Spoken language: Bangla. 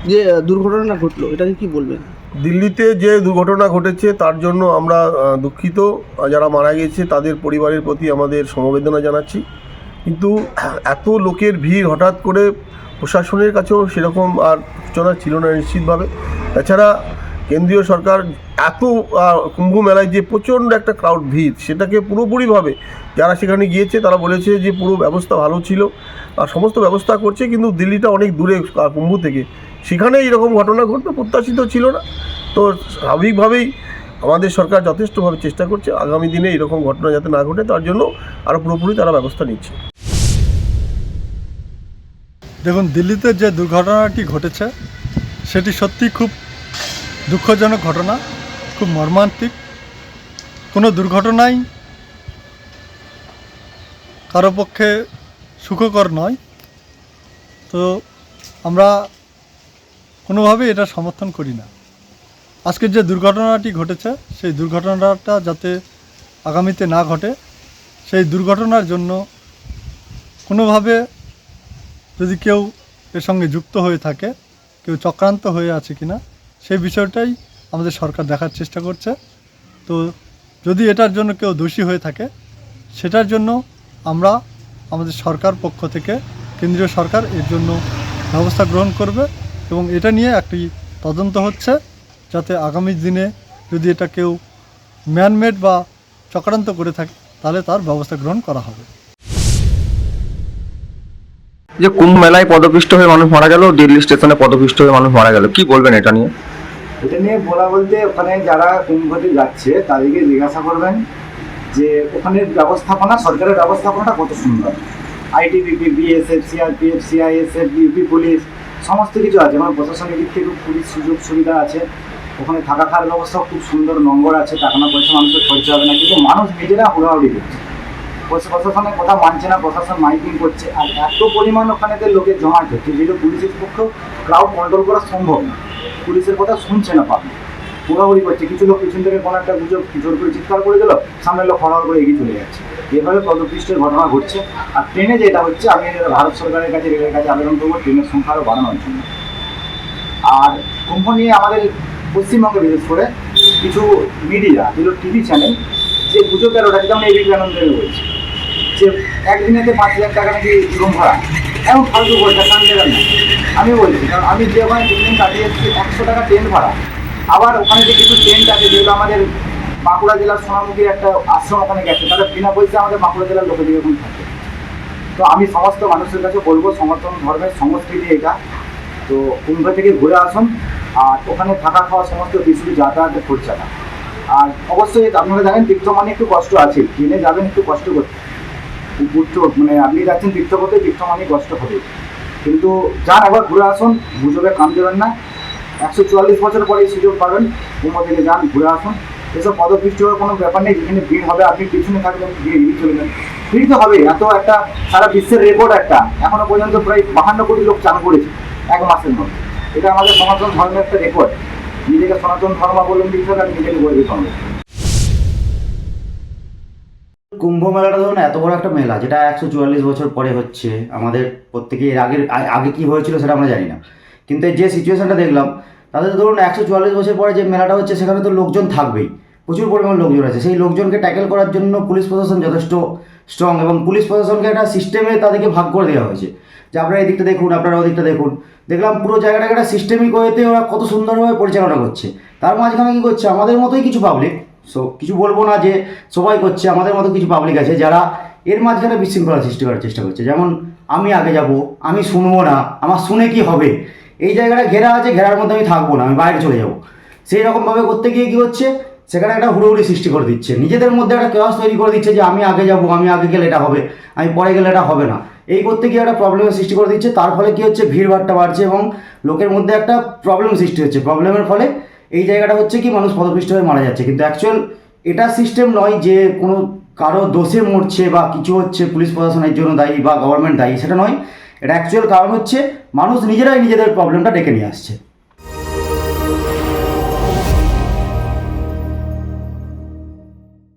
যে দুর্ঘটনা ঘটলো, এটা নিয়ে কি বলবেন? দিল্লিতে যে দুর্ঘটনা ঘটেছে তার জন্য আমরা দুঃখিত। যারা মারা গেছে তাদের পরিবারের প্রতি আমাদের সমবেদনা জানাচ্ছি। কিন্তু এত লোকের ভিড় হঠাৎ করে প্রশাসনের কাছেও সেরকম আর সূচনা ছিল না নিশ্চিতভাবে। তাছাড়া কেন্দ্রীয় সরকার এত কুম্ভ মেলায় যে প্রচণ্ড একটা ক্রাউড ভিড়, সেটাকে পুরোপুরিভাবে যারা সেখানে গিয়েছে তারা বলেছে যে পুরো ব্যবস্থা ভালো ছিল আর সমস্ত ব্যবস্থা করছে। কিন্তু দিল্লিটা অনেক দূরে কুম্ভ থেকে, সেখানে এরকম ঘটনা ঘটবে প্রত্যাশিত ছিল না। তো স্বাভাবিকভাবেই আমাদের সরকার যথেষ্টভাবে চেষ্টা করছে আগামী দিনে এরকম ঘটনা যাতে না ঘটে তার জন্য আরও পুরোপুরি তারা ব্যবস্থা নিচ্ছে। দেখুন, দিল্লিতে যে দুর্ঘটনাটি ঘটেছে সেটি সত্যি খুব দুঃখজনক ঘটনা, খুব মর্মান্তিক। কোনো দুর্ঘটনাই কারো পক্ষে সুখকর নয়। তো আমরা কোনোভাবেই এটা সমর্থন করি না। আজকের যে দুর্ঘটনাটি ঘটেছে সেই দুর্ঘটনাটা যাতে আগামীতে না ঘটে, সেই দুর্ঘটনার জন্য কোনোভাবে যদি কেউ এর সঙ্গে যুক্ত হয়ে থাকে, কেউ চক্রান্ত হয়ে আছে কিনা, সেই বিষয়টাই আমাদের সরকার দেখার চেষ্টা করছে। তো যদি এটার জন্য কেউ দোষী হয়ে থাকে, সেটার জন্য আমরা আমাদের সরকার পক্ষ থেকে কেন্দ্রীয় সরকার এর জন্য ব্যবস্থা গ্রহণ করবে এবং এটা নিয়ে একটি তদন্ত হচ্ছে, যাতে আগামী দিনে যদি এটা কেউ ম্যানমেড বা চক্রান্ত করে থাকে তাহলে তার ব্যবস্থা গ্রহণ করা হবে। যে কুম্ভ মেলায় পদপিষ্ট হয়ে মানুষ মারা গেল, দিল্লি স্টেশনে পদপিষ্ট হয়ে মানুষ মারা গেল, কি বলবেন এটা নিয়ে? এটা নিয়ে বলা বলতে, ওখানে যারা কুম্ভতে যাচ্ছে তাদেরকে জিজ্ঞাসা করবেন যে ওখানের ব্যবস্থাপনা, সরকারের ব্যবস্থাপনাটা কত সুন্দর। ITBP, BSF, CRPF, CISF, UP police, সমস্ত কিছু আছে। মানে প্রশাসনিক দিক থেকে পুলিশ সুযোগ সুবিধা আছে। ওখানে থাকা খাওয়ার ব্যবস্থাও খুব সুন্দর, নম্বর আছে, টাকা না পয়সা মানুষের খরচা হবে না। কিন্তু মানুষ নিজেরা হুড়াহুড়ি করছে, প্রশাসনের কথা মানছে না, প্রশাসন মাইকিং করছে। আর এত পরিমাণ ওখানেতে লোকের জমাট হচ্ছে যেগুলো পুলিশের পক্ষেও ক্রাউড কন্ট্রোল করা সম্ভব না। পুলিশের কথা শুনছে না, পাবলিক হুড়াহুড়ি করছে। কিছু লোক পিছন থেকে কোনো একটা গুজব জোর করে চিৎকার করে দিল, সামনের লোক হড়াহড় করে এগিয়ে চলে যাচ্ছে। এভাবে পদপিষ্টের ঘটনা ঘটছে। আর ট্রেনে যেটা হচ্ছে, আমি ভারত সরকারের কাছে, রেলের কাছে আবেদন করবো ট্রেনের সংখ্যা আরও বাড়ানোর জন্য। আর কুম্ভ নিয়ে আমাদের পশ্চিমবঙ্গে বিশেষ করে কিছু মিডিয়া, যেগুলো টিভি চ্যানেল, যে গুজব গেল ওটা যেমন এবিপি আনন্দের বলছে যে একদিনেতে 5,000 টাকা নাকি রুম ভাড়া, এমন ফালতু বলছে, কান দেবেন না। আমি বলছি, কারণ আমি যে ওখানে 3 দিন কাটিয়ে এসেছি, 100 টাকা ট্রেন ভাড়া। আবার ওখানে যে কিছু ট্রেন আছে যেগুলো আমাদের বাঁকুড়া জেলার সোনামুখীর একটা আশ্রম ওখানে গেছে, তারা বিনা পয়সা আমাদের বাঁকুড়া জেলার লোকেদের এরকম থাকে। তো আমি সমস্ত মানুষের কাছে বলবো, সনাতন ধর্মের সংস্কৃতি এটা। তো কুম্ভ থেকে ঘুরে আসুন, আর ওখানে থাকা খাওয়া সমস্ত কিছু যাতায়াতের খরচাটা। আর অবশ্যই আপনারা জানেন তীর্থমানে একটু কষ্ট আছে, ট্রেনে যাবেন একটু কষ্ট করতে, মানে আপনি যাচ্ছেন তীর্থ করতে, তীর্থমানে কষ্ট হবে। কিন্তু যান, একবার ঘুরে আসুন, গুজবে কান দেবেন না। 144 বছর পরে এই সুযোগ পাবেন, কুম্ভ থেকে যান, ঘুরে আসুন। এসব পদপিষ্ট হওয়ার কোনো ব্যাপার নেই। যেখানে ভিড় হবে আপনি পিছনে থাকবেন, ভিড় এগিয়ে চলবেন। ভিড় তো হবে, এত একটা সারা বিশ্বের রেকর্ড একটা, এখনো পর্যন্ত প্রায় 52 কোটি লোক চান করেছে 1 মাসের মধ্যে। এটা আমাদের সনাতন ধর্মের একটা রেকর্ড। নিজেকে সনাতন ধর্মাবলম্বী হিসেবে আমি নিজেকে গর্বিত হবে। কুম্ভ মেলাটা ধরুন এত বড় একটা মেলা, যেটা 144 বছর পরে হচ্ছে। আমাদের প্রত্যেকে এর আগে কি হয়েছিল সেটা আমরা জানি না, কিন্তু যে সিচুয়েশনটা দেখলাম তাদের ধরুন 144 বছর পরে যে মেলাটা হচ্ছে, সেখানে তো লোকজন থাকবেই, প্রচুর পরিমাণ লোকজন আছে। সেই লোকজনকে ট্যাকেল করার জন্য পুলিশ প্রশাসন যথেষ্ট স্ট্রং, এবং পুলিশ প্রশাসনকে একটা সিস্টেমে তাদেরকে ভাগ করে দেওয়া হয়েছে যে আপনারা এদিকটা দেখুন, আপনারা ওদিকটা দেখুন। দেখলাম পুরো জায়গাটাকে একটা সিস্টেমিক ওয়েতে ওরা কত সুন্দরভাবে পরিচালনা করছে। তার মাঝখানে কী করছে, আমাদের মতোই কিছু পাবলিক, কিছু বলবো না যে সবাই করছে, আমাদের মতো কিছু পাবলিক আছে যারা এর মাঝখানে বিশৃঙ্খলা সৃষ্টি করার চেষ্টা করছে। যেমন আমি আগে যাব, আমি শুনবো না, আমার শুনে কি হবে, এই জায়গাটা ঘেরা আছে, ঘেরার মধ্যে আমি থাকবো না, আমি বাইরে চলে যাব। সেই রকমভাবে করতে গিয়ে কী হচ্ছে, সেখানে একটা হুড়োহুড়ি সৃষ্টি করে দিচ্ছে, নিজেদের মধ্যে একটা কেওয়াস তৈরি করে দিচ্ছে যে আমি আগে যাব, আমি আগে গেলে এটা হবে, আমি পরে গেলে এটা হবে না। এই করতে গিয়ে একটা প্রবলেমের সৃষ্টি করে দিচ্ছে। তার ফলে কী হচ্ছে, ভিড়ভাড়টা বাড়ছে এবং লোকের মধ্যে একটা প্রবলেম সৃষ্টি হচ্ছে। প্রবলেমের ফলে এই জায়গাটা হচ্ছে কি, মানুষ পদপিষ্ট হয়ে মারা যাচ্ছে। কিন্তু অ্যাকচুয়াল এটা সিস্টেম নয় যে কোনো কারো দোষে মরছে বা কিছু হচ্ছে পুলিশ প্রশাসনের জন্য দায়ী বা গভর্নমেন্ট দায়ী, সেটা নয়। এটা অ্যাকচুয়াল কারণ হচ্ছে মানুষ নিজেরাই নিজেদের প্রবলেমটা ডেকে নিয়ে আসছে।